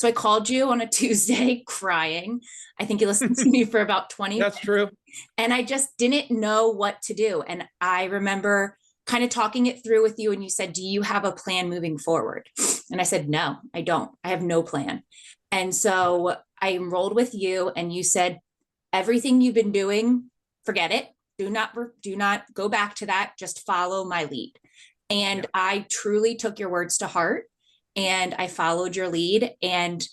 So I called you on a Tuesday crying. I think you listened to me for about 20 That's minutes, true. and I just didn't know what to do. And I remember kind of talking it through with you, and you said, "Do you have a plan moving forward?" And I said, "No, I don't. I have no plan." And so I enrolled with you, and you said, "Everything you've been doing, forget it. Do not go back to that. Just follow my lead." And Yeah. I truly took your words to heart, and I followed your lead, and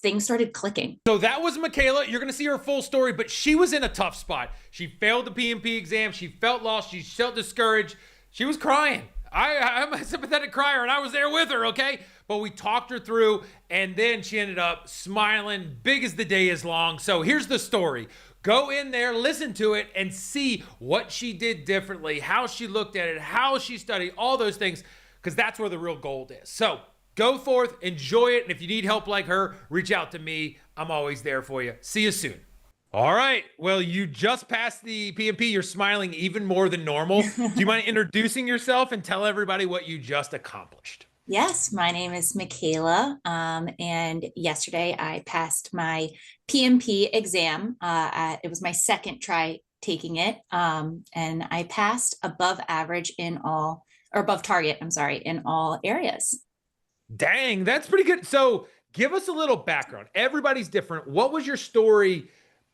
things started clicking. So that was Mikhaia. You're going to see her full story, but she was in a tough spot. She failed the PMP exam. She felt lost. She felt discouraged. She was crying. I'm a sympathetic crier, and I was there with her, okay? But we talked her through, and then she ended up smiling, big as the day is long. So here's the story. Go in there, listen to it, and see what she did differently, how she looked at it, how she studied, all those things, because that's where the real gold is. So go forth, enjoy it, and if you need help like her, reach out to me. I'm always there for you. See you soon. All right. Well, you just passed the PMP. You're smiling even more than normal. Do you mind introducing yourself and tell everybody what you just accomplished? Yes, my name is Mikhaia, and yesterday I passed my PMP exam. It was my second try taking it, and I passed above average in all, or above target, I'm sorry, in all areas. Dang, that's pretty good. So give us a little background. Everybody's different. What was your story,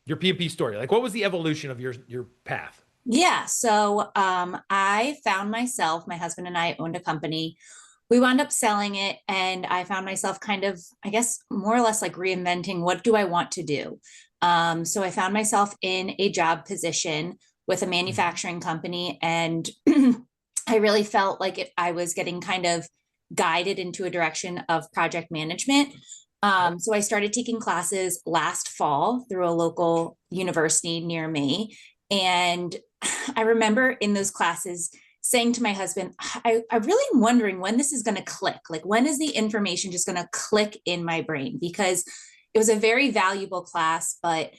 your PMP story? Like, what was the evolution of your path? Yeah, so I found myself, my husband and I owned a company. We wound up selling it, and I found myself kind of, I guess, more or less like reinventing what do I want to do. So I found myself in a job position with a manufacturing company, and I really felt like I was getting kind of guided into a direction of project management. So I started taking classes last fall through a local university near me. And I remember in those classes saying to my husband, I really am wondering when this is going to click. Like, when is the information just going to click in my brain? Because it was a very valuable class, but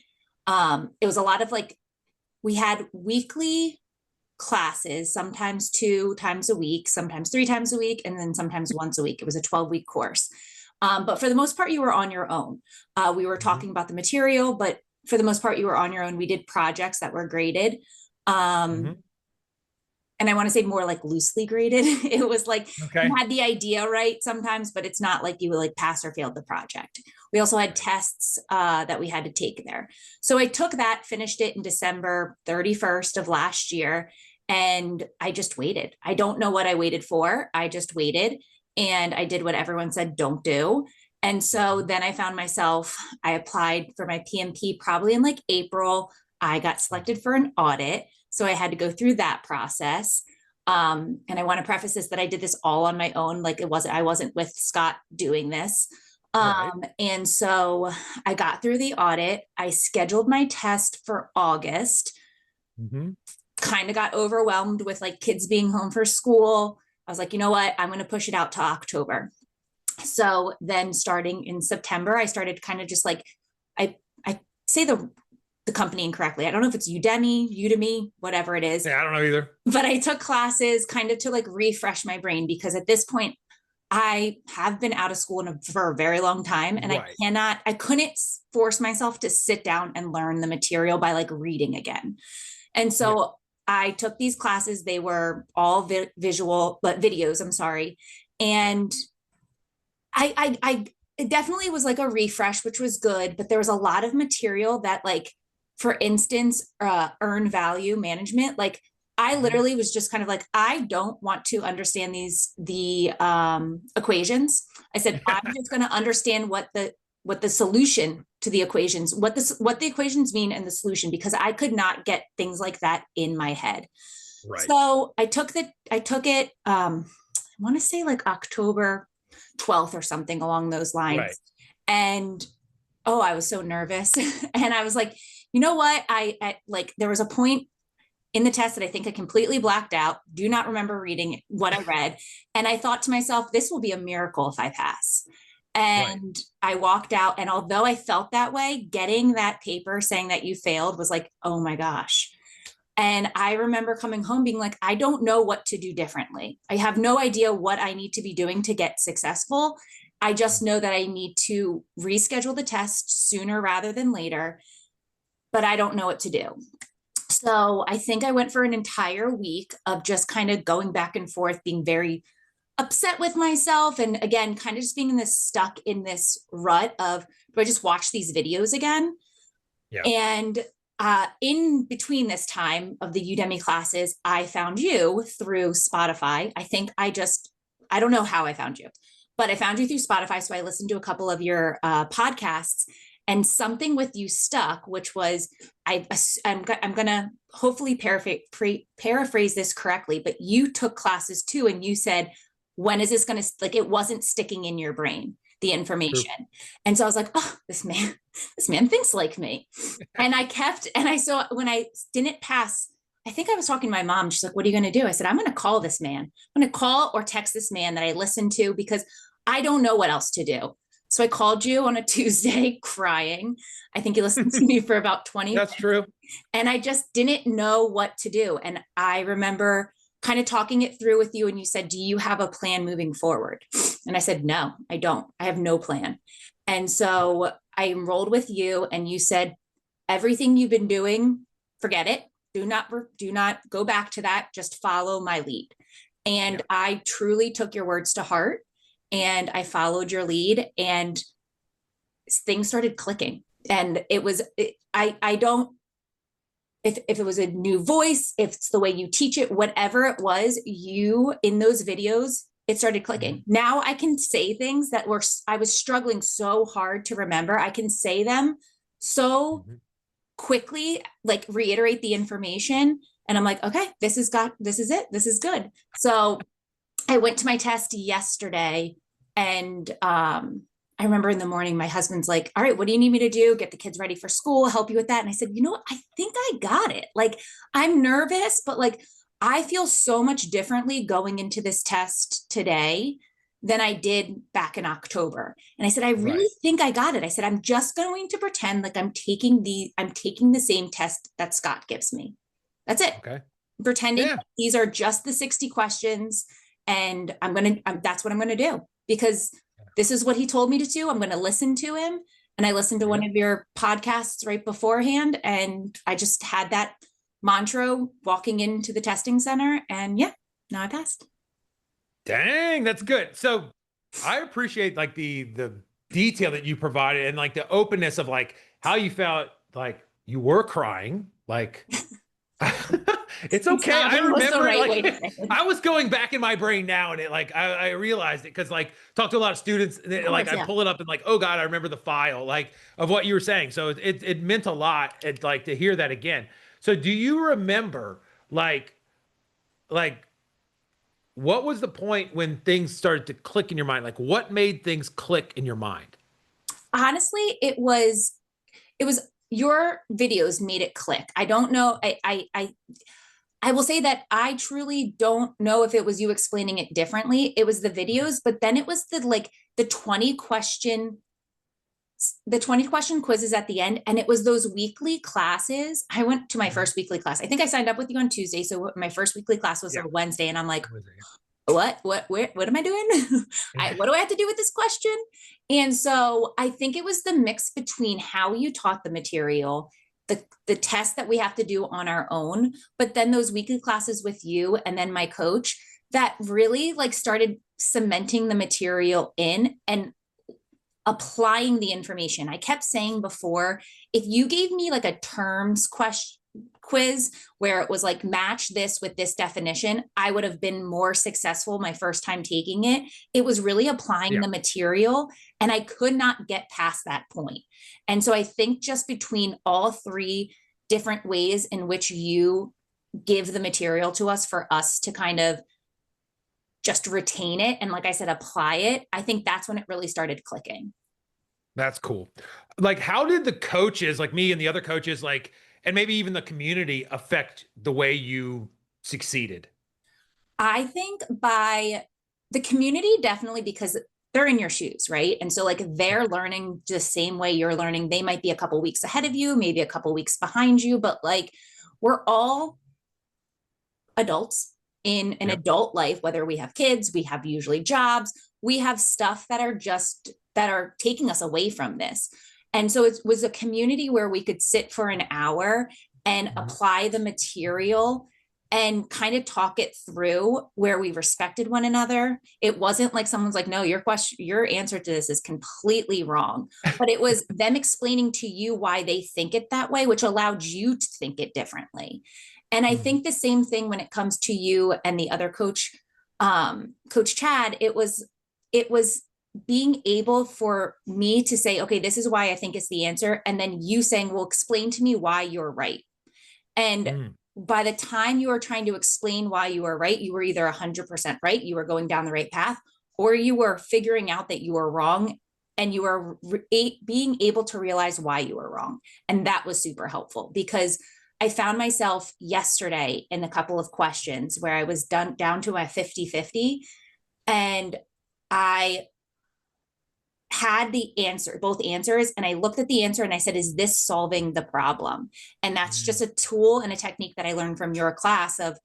it was a lot of like, we had weekly classes, sometimes 2 times a week, sometimes 3 times a week, and then sometimes once a week. It was a 12-week course. But for the most part, you were on your own. We were talking about the material, but for the most part, you were on your own. We did projects that were graded. Mm-hmm. And I want to say more like loosely graded. It was like you Okay. had the idea right sometimes, but it's not like you would like pass or fail the project. We also had tests that we had to take there. So I took that, finished it in December 31st of last year, and I just waited. I don't know what I waited for. I just waited, and I did what everyone said don't do. And so then I found myself, I applied for my PMP probably in like April. I got selected for an audit. So I had to go through that process. And I want to preface this that I did this all on my own. Like I wasn't with Scott doing this. Right. And so I got through the audit. I scheduled my test for August. Mm-hmm. Kind of got overwhelmed with like kids being home for school. I was like, you know what? I'm going to push it out to October. So then starting in September, I started kind of just like, I say the company incorrectly. I don't know if it's Udemy, whatever it is. Yeah, I don't know either. But I took classes kind of to like refresh my brain, because at this point I have been out of school for a very long time, and Right. I couldn't force myself to sit down and learn the material by like reading again. And Yeah. so I took these classes. They were all visual, but videos, I'm sorry. And I it definitely was like a refresh, which was good, but there was a lot of material that, like, for instance, earn value management. Like, I Mhm. literally was just kind of like, I don't want to understand the equations. I said, I'm just going to understand what the solution to the equations, what the equations mean and the solution, because I could not get things like that in my head. Right. So I took it, I want to say like October 12th or something along those Right. lines. And oh, I was so nervous. And I was like, you know what? Like, there was a point in the test that I think I completely blacked out, do not remember reading what I read. And I thought to myself, this will be a miracle if I pass. Right. And I walked out. And although I felt that way, getting that paper saying that you failed was like, oh my gosh. And I remember coming home being like, I don't know what to do differently. I have no idea what I need to be doing to get successful. I just know that I need to reschedule the test sooner rather than later, but I don't know what to do. So I think I went for an entire week of just kind of going back and forth, being very upset with myself. And again, kind of just being in this stuck in this rut of, do I just watch these videos again? Yeah. And in between this time of the Udemy classes, I found you through Spotify. I don't know how I found you, but I found you through Spotify. So I listened to a couple of your podcasts, and something with you stuck, which was, I'm going to hopefully paraphrase this correctly, but you took classes too. And you said, when is this going to, like, it wasn't sticking in your brain, the information. True. And so I was like, oh, this man thinks like me. And I saw when I didn't pass, I think I was talking to my mom. She's like, what are you going to do? I said, I'm going to call this man. I'm going to call or text this man that I listened to, because I don't know what else to do. So I called you on a Tuesday crying. I think you listened to me for about 20 That's minutes. true. And I just didn't know what to do. And I remember kind of talking it through with you, and you said, do you have a plan moving forward? And I said, no, I don't. I have no plan. And so I enrolled with you, and you said, everything you've been doing, forget it. Do not go back to that. Just follow my lead. And Yeah. I truly took your words to heart, and I followed your lead, and things started clicking. And I don't, if it was a new voice, if it's the way you teach it, whatever it was, you in those videos, it started clicking. Mm-hmm. Now I can say things that I was struggling so hard to remember. I can say them so quickly, like reiterate the information. And I'm like, okay, this is it. This is good. So I went to my test yesterday, and I remember in the morning, my husband's like, all right, what do you need me to do? Get the kids ready for school, help you with that. And I said, you know what? I think I got it. Like, I'm nervous, but like, I feel so much differently going into this test today than I did back in October. And I said, I really Right. think I got it. I said, I'm just going to pretend like I'm taking the same test that Scott gives me. That's it. Okay. Pretending Yeah. these are just the 60 questions. And that's what I'm going to do, because this is what he told me to do. I'm going to listen to him. And I listened to one of your podcasts right beforehand. And I just had that mantra walking into the testing center. And yeah, now I passed. Dang, that's good. So I appreciate like the detail that you provided, and like the openness of like how you felt like you were crying. Like it's okay. I remember I was going back in my brain now, and it like I realized it because like talked to a lot of students, and I pull it up and like, oh God, I remember the file like of what you were saying. So it meant a lot, and like to hear that again. So do you remember like what was the point when things started to click in your mind? Like what made things click in your mind? Honestly, it was your videos made it click. I don't know. I will say that I truly don't know if it was you explaining it differently. It was the videos, but then it was the 20 question quizzes at the end. And it was those weekly classes. I went to my first weekly class. I think I signed up with you on Tuesday. So my first weekly class was on Wednesday. And I'm like, what am I doing? What do I have to do with this question? And so I think it was the mix between how you taught the material, the test that we have to do on our own, but then those weekly classes with you and then my coach that really like started cementing the material in and applying the information. I kept saying before, if you gave me like a terms quiz where it was like match this with this definition, I would have been more successful my first time taking it. It was really applying the material, and I could not get past that point. And so I think just between all three different ways in which you give the material to us for us to kind of just retain it and, like I said, apply it, I think that's when it really started clicking. That's cool. Like, how did the coaches, like me and the other coaches, like, and maybe even the community, affect the way you succeeded? I think by the community, definitely, because they're in your shoes, right? And so like they're learning the same way you're learning. They might be a couple weeks ahead of you, maybe a couple weeks behind you, but like we're all adults in an adult life, whether we have kids, we have usually jobs, we have stuff that are taking us away from this. And so it was a community where we could sit for an hour and apply the material and kind of talk it through where we respected one another. It wasn't like someone's like, no, your answer to this is completely wrong. But it was them explaining to you why they think it that way, which allowed you to think it differently. And I think the same thing when it comes to you and the other coach, Coach Chad, it was being able for me to say, okay, this is why I think it's the answer. And then you saying, well, explain to me why you're right. And by the time you were trying to explain why you were right, you were either 100% right, you were going down the right path, or you were figuring out that you were wrong and you were being able to realize why you were wrong. And that was super helpful because I found myself yesterday in a couple of questions where I was down to my 50-50 and I had the answer, both answers. And I looked at the answer and I said, is this solving the problem? And that's just a tool and a technique that I learned from your class of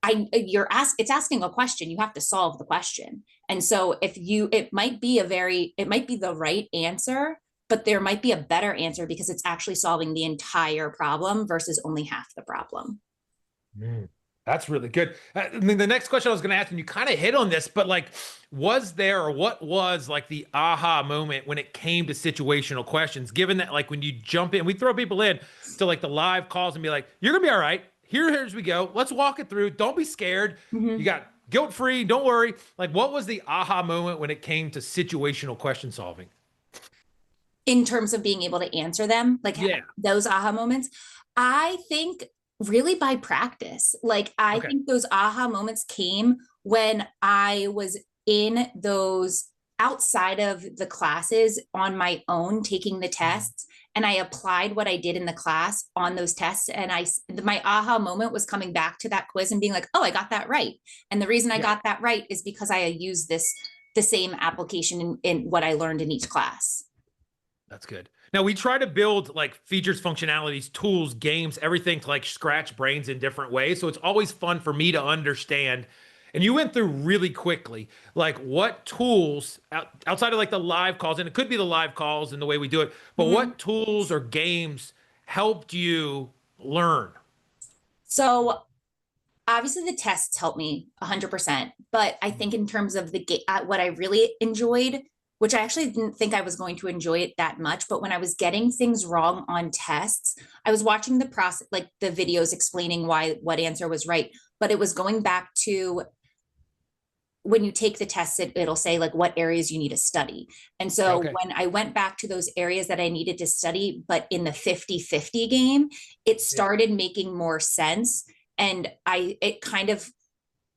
it's asking a question, you have to solve the question. And so it might be the right answer, but there might be a better answer because it's actually solving the entire problem versus only half the problem. That's really good. I mean, the next question I was going to ask, and you kind of hit on this, but like, was there or what was like the aha moment when it came to situational questions? Given that, like, when you jump in, we throw people in to like the live calls and be like, you're going to be all right. Here's we go. Let's walk it through. Don't be scared. You got guilt-free. Don't worry. Like, what was the aha moment when it came to situational question solving? In terms of being able to answer them, like those aha moments, I think really by practice. Like, I think those aha moments came when I was in those outside of the classes on my own, taking the tests, and I applied what I did in the class on those tests. And my aha moment was coming back to that quiz and being like, oh, I got that right. And the reason I got that right is because I used the same application in what I learned in each class. That's good. Now we try to build like features, functionalities, tools, games, everything to like scratch brains in different ways. So it's always fun for me to understand. And you went through really quickly, like what tools outside of like the live calls, and it could be the live calls and the way we do it, but what tools or games helped you learn? So obviously the tests helped me 100%, but I think in terms of what I really enjoyed, which I actually didn't think I was going to enjoy it that much. But when I was getting things wrong on tests, I was watching the process, like the videos explaining what answer was right. But it was going back to when you take the test, it'll say like what areas you need to study. And so when I went back to those areas that I needed to study, but in the 50-50 game, it started making more sense. And it kind of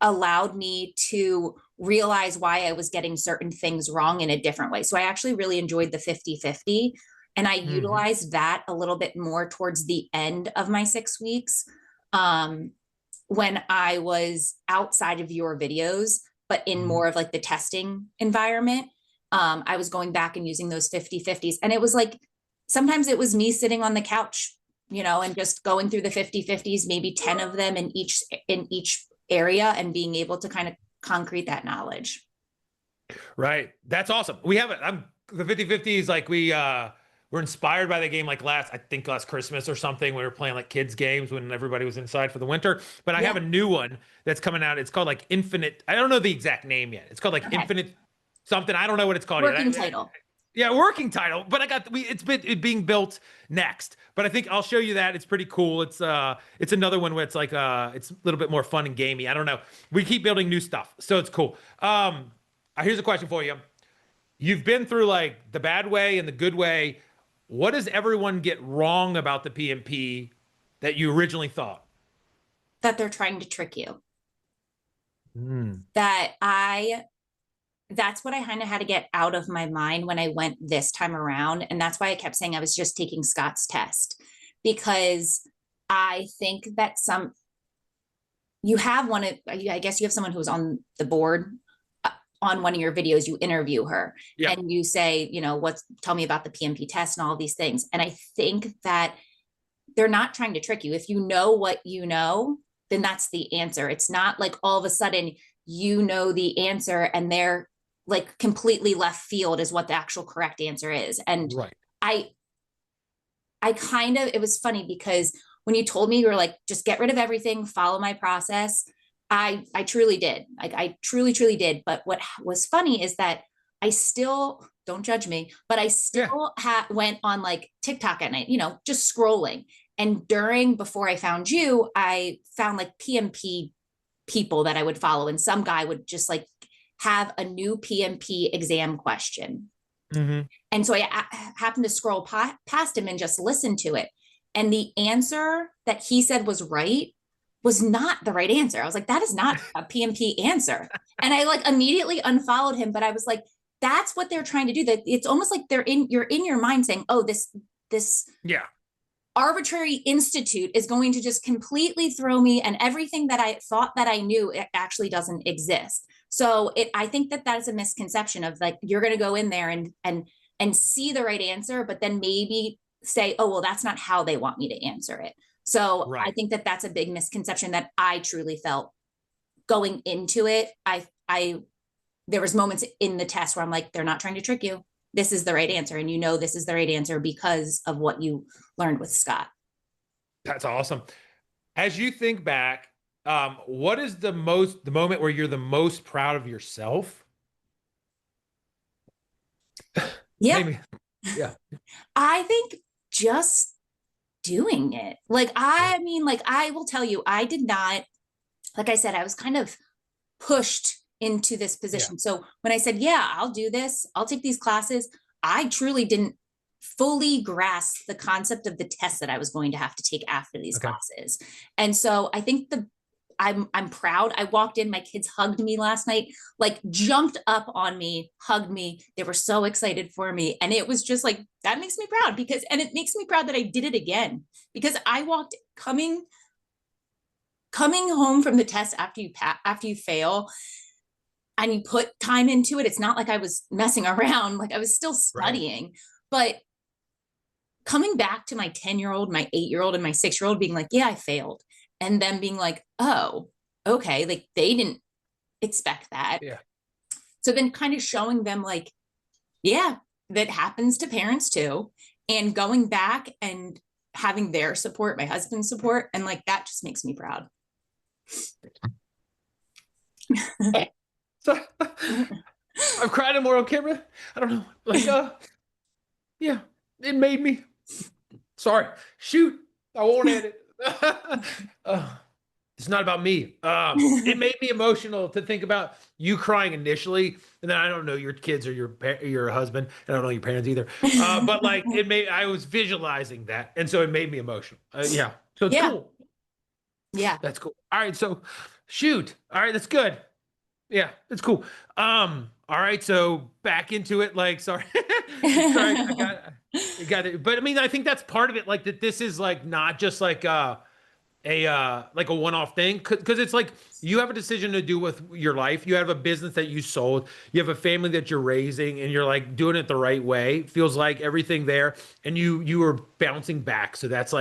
allowed me to realize why I was getting certain things wrong in a different way. So I actually really enjoyed the 50-50 and I utilized that a little bit more towards the end of my 6 weeks when I was outside of your videos, but in more of like the testing environment. I was going back and using those 50-50s. And it was like, sometimes it was me sitting on the couch, and just going through the 50-50s, maybe 10 of them in each area and being able to kind of concrete that knowledge. Right. That's awesome. We have it. The 50-50s, like we're inspired by the game like last Christmas or something. We were playing like kids games when everybody was inside for the winter. But I have a new one that's coming out. It's called like Infinite. I don't know the exact name yet. It's called like Infinite something. I don't know what it's called Working yet. title. Yeah, working title. But it's being built next. But I think I'll show you that. It's pretty cool. It's another one where it's like it's a little bit more fun and gamey. I don't know. We keep building new stuff, so it's cool. Here's a question for you. You've been through like the bad way and the good way. What does everyone get wrong about the PMP that you originally thought? That they're trying to trick you. That's what I kind of had to get out of my mind when I went this time around. And that's why I kept saying I was just taking Scott's test, because I think that I guess you have someone who's on the board on one of your videos, you interview her and you say, tell me about the PMP test and all these things. And I think that they're not trying to trick you. If you know what you know, then that's the answer. It's not like all of a sudden, the answer and they're like completely left field is what the actual correct answer is. And Right. I, I kind of, it was funny because when you told me you were like, just get rid of everything, follow my process. I truly did. Like I truly, truly did. But what was funny is that I still, don't judge me, but I Yeah. still went on like TikTok at night, just scrolling. And before I found you, I found like PMP people that I would follow. And some guy would just like have a new PMP exam question. Mm-hmm. And so I happened to scroll past him and just listen to it. And the answer that he said was right was not the right answer. I was like, that is not a PMP answer. And I like immediately unfollowed him, but I was like, that's what they're trying to do. That it's almost like you're in your mind saying, oh, this Yeah. arbitrary institute is going to just completely throw me, and everything that I thought that I knew, it actually doesn't exist. So I think that is a misconception of like, you're going to go in there and see the right answer, but then maybe say, oh, well, that's not how they want me to answer it. So I Right. think that that's a big misconception that I truly felt going into it. There was moments in the test where I'm like, they're not trying to trick you. This is the right answer. And this is the right answer because of what you learned with Scott. That's awesome. As you think back, what is the moment where you're the most proud of yourself? Yeah. Maybe. Yeah. I think just doing it. Like, I mean, like, I will tell you, I did not, like I said, I was kind of pushed into this position. Yeah. So when I said, yeah, I'll do this, I'll take these classes, I truly didn't fully grasp the concept of the test that I was going to have to take after these Okay. classes. And so I think I'm proud. I walked in, my kids hugged me last night, like jumped up on me, hugged me. They were so excited for me. And it was just like, that makes me proud and it makes me proud that I did it again, because I walked coming home from the test after you fail and you put time into it. It's not like I was messing around, like I was still Right. studying, but coming back to my 10-year-old, my 8-year-old, and my 6-year-old being like, yeah, I failed. And them being like, oh, okay. Like they didn't expect that. Yeah. So then kind of showing them like, yeah, that happens to parents too. And going back and having their support, my husband's support, and like that just makes me proud. So I'm crying more on camera. I don't know. Like, yeah, it made me. Sorry. Shoot. I won't edit. It's not about me. It made me emotional to think about you crying initially, and then I don't know your kids or your husband. I don't know your parents either. But like I was visualizing that, and so it made me emotional. Yeah. So it's Yeah. cool. Yeah. That's cool. All right. So shoot. All right. That's good. Yeah, that's cool. All right, so back into it. Like, sorry, sorry, I got it. But I mean, I think that's part of it. Like that, this is like not just like like a one-off thing, because it's like you have a decision to do with your life. You have a business that you sold. You have a family that you're raising, and you're like doing it the right way. It feels like everything there, and you are bouncing back. So that's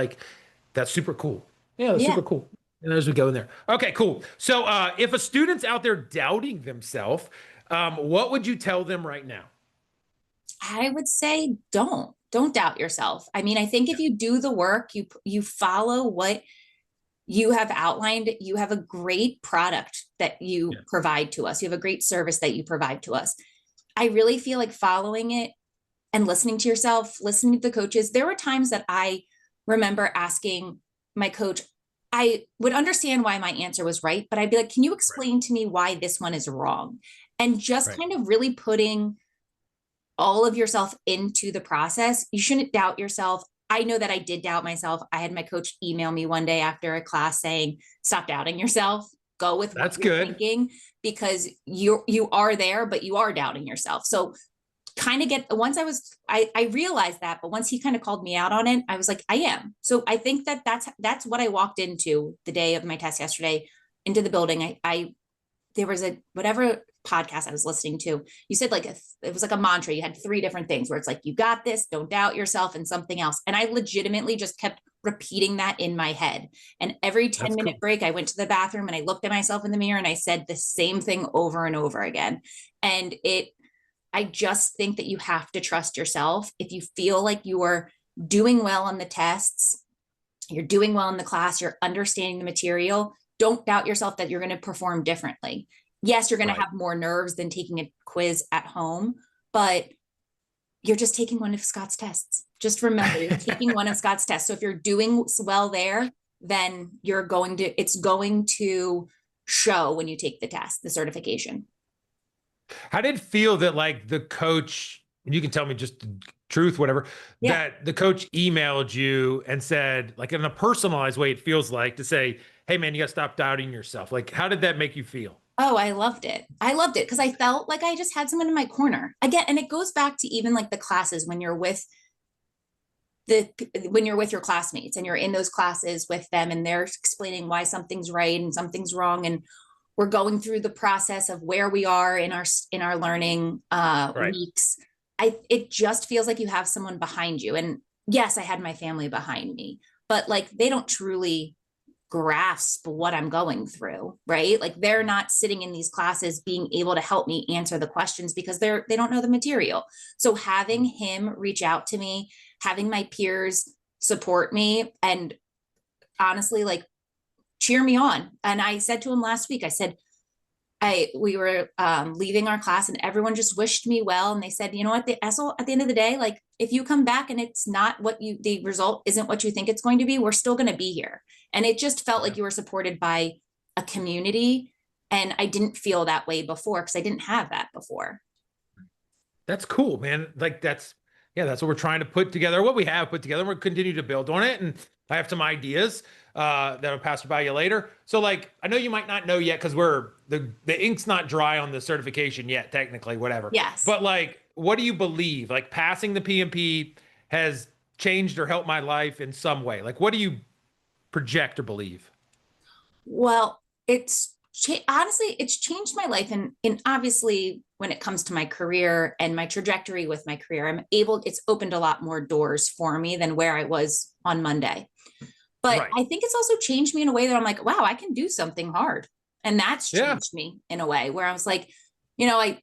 super cool. Yeah, that's Yeah. super cool. And as we go in there. Okay, cool. So if a student's out there doubting themselves, what would you tell them right now? I would say don't doubt yourself. I mean, I think if you do the work, you follow what you have outlined, you have a great product that you provide to us. You have a great service that you provide to us. I really feel like following it and listening to yourself, listening to the coaches. There were times that I remember asking my coach, I would understand why my answer was right, but I'd be like, can you explain to me why this one is wrong? And just kind of really putting all of yourself into the process. You shouldn't doubt yourself. I know that I did doubt myself. I had my coach email me one day after a class saying, stop doubting yourself, go with what you're thinking, because you are there, but you are doubting yourself. So kind of I realized that, but once he kind of called me out on it, I was like, I am. So I think that's what I walked into the day of my test yesterday, into the building. There was whatever podcast I was listening to. You said like, it was like a mantra. You had 3 different things where it's like, you got this, don't doubt yourself, and something else. And I legitimately just kept repeating that in my head. And every That's 10-minute cool. break, I went to the bathroom and I looked at myself in the mirror and I said the same thing over and over again. And I just think that you have to trust yourself. If you feel like you're doing well on the tests, you're doing well in the class, you're understanding the material, don't doubt yourself that you're going to perform differently. Yes, you're going to Right. have more nerves than taking a quiz at home, but you're just taking one of Scott's tests. Just remember, you're taking one of Scott's tests. So if you're doing well there, then it's going to show when you take the test, the certification. How did it feel that like the coach, and you can tell me just the truth, whatever, Yeah. that the coach emailed you and said, like in a personalized way, it feels like to say, hey man, you got to stop doubting yourself. Like, how did that make you feel? Oh, I loved it. I loved it because I felt like I just had someone in my corner again. And it goes back to even like the classes when you're with your classmates and you're in those classes with them and they're explaining why something's right and something's wrong. And we're going through the process of where we are in our learning Right. weeks. It just feels like you have someone behind you. And yes, I had my family behind me, but like they don't truly grasp what I'm going through, right? Like they're not sitting in these classes being able to help me answer the questions because they don't know the material. So having him reach out to me, having my peers support me and honestly like cheer me on. And I said to him last week, I said, we were leaving our class and everyone just wished me well. And they said, you know what, at the end of the day, like if you come back and it's not the result isn't what you think it's going to be, we're still going to be here. And it just felt like you were supported by a community. And I didn't feel that way before because I didn't have that before. That's cool, man. Like that's what we're trying to put together. What we have put together, we'll continue to build on it. And I have some ideas that'll pass by you later. So like, I know you might not know yet because the ink's not dry on the certification yet, technically, whatever. Yes. But like, what do you believe? Like passing the PMP has changed or helped my life in some way. Like, what do you project or believe? Well, honestly, it's changed my life. And obviously, when it comes to my career and my trajectory with my career, it's opened a lot more doors for me than where I was on Monday. But Right. I think it's also changed me in a way that I'm like, wow, I can do something hard. And that's Yeah. changed me in a way where I was like, you know,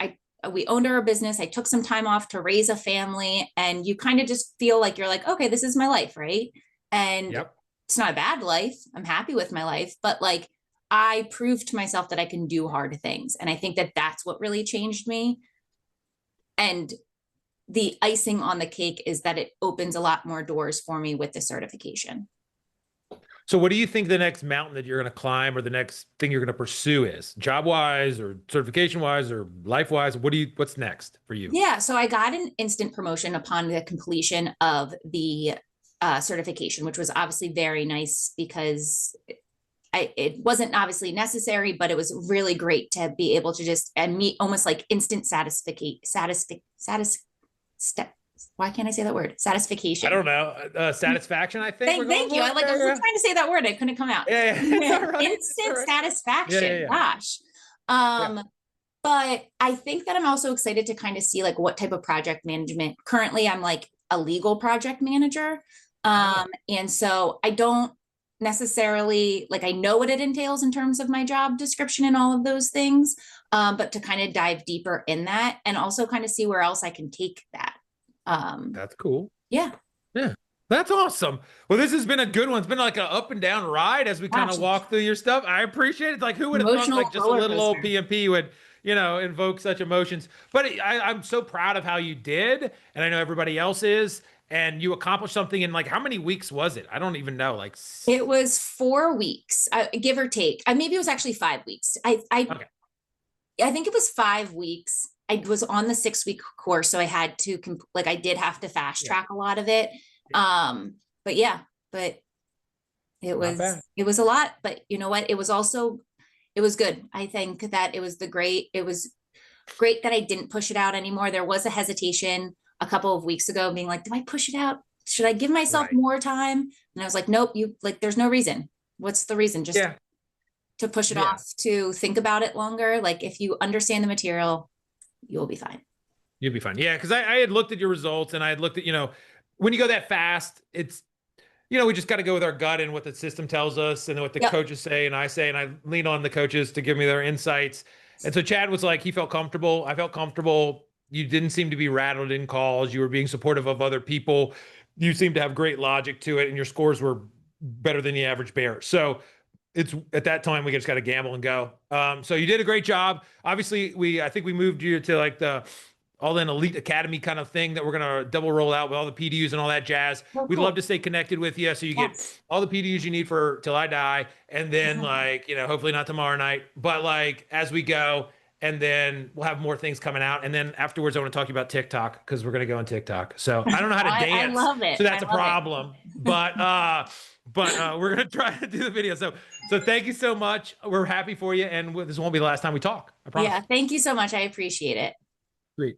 we owned our business. I took some time off to raise a family and you kind of just feel like you're like, okay, this is my life. Right. And Yep. it's not a bad life. I'm happy with my life, but like I proved to myself that I can do hard things. And I think that that's what really changed me. And the icing on the cake is that it opens a lot more doors for me with the certification. So what do you think the next mountain that you're going to climb or the next thing you're going to pursue is, job wise or certification wise or life wise? What's next for you? Yeah, so I got an instant promotion upon the completion of the certification, which was obviously very nice because it wasn't obviously necessary, but it was really great to be able to just meet almost like instant why can't I say that word? Satisfaction. I don't know. Satisfaction, I think. Thank you. I was trying to say that word. I couldn't come out. Yeah, it's all right. Instant All right. satisfaction. Yeah. Gosh. But I think that I'm also excited to kind of see like what type of project management. Currently, I'm like a legal project manager. And so I don't necessarily like I know what it entails in terms of my job description and all of those things. But to kind of dive deeper in that and also kind of see where else I can take that. That's cool. Yeah. Yeah. That's awesome. Well, this has been a good one. It's been like an up and down ride as we kind of walk through your stuff. I appreciate it. Like, who would have thought like just a little old PMP would, invoke such emotions? But I'm so proud of how you did, and I know everybody else is. And you accomplished something in like how many weeks was it? I don't even know. Like it was 4 weeks, give or take. Maybe it was actually 5 weeks. Okay. I think it was 5 weeks. I was on the 6-week course, so I had to I did have to fast track a lot of it. But it was a lot, but you know what? It was good. I think that it was great that I didn't push it out anymore. There was a hesitation a couple of weeks ago being like, do I push it out? Should I give myself more time? And I was like, nope, there's no reason. What's the reason? Just to push it off, to think about it longer. Like if you understand the material, you'll be fine. You'll be fine. Yeah. Cause I had looked at your results and I had looked at, when you go that fast, we just got to go with our gut and what the system tells us and what the Yep. coaches say and I say, and I lean on the coaches to give me their insights. And so Chad was like, he felt comfortable. I felt comfortable. You didn't seem to be rattled in calls. You were being supportive of other people. You seemed to have great logic to it, and your scores were better than the average bear. So it's at that time we just got to gamble and go. So you did a great job. Obviously, I think we moved you to like the all in elite academy kind of thing that we're going to double roll out with all the PDUs and all that jazz. Oh, We'd cool. love to stay connected with you. So you get Yes. all the PDUs you need for till I die. And then like, hopefully not tomorrow night, but like as we go, and then we'll have more things coming out. And then afterwards, I want to talk to you about TikTok because we're going to go on TikTok. So I don't know how to I dance. love it. So that's I a love it. problem, but we're going to try to do the video. So thank you so much. We're happy for you. And this won't be the last time we talk. I promise. Yeah. Thank you so much. I appreciate it. Great.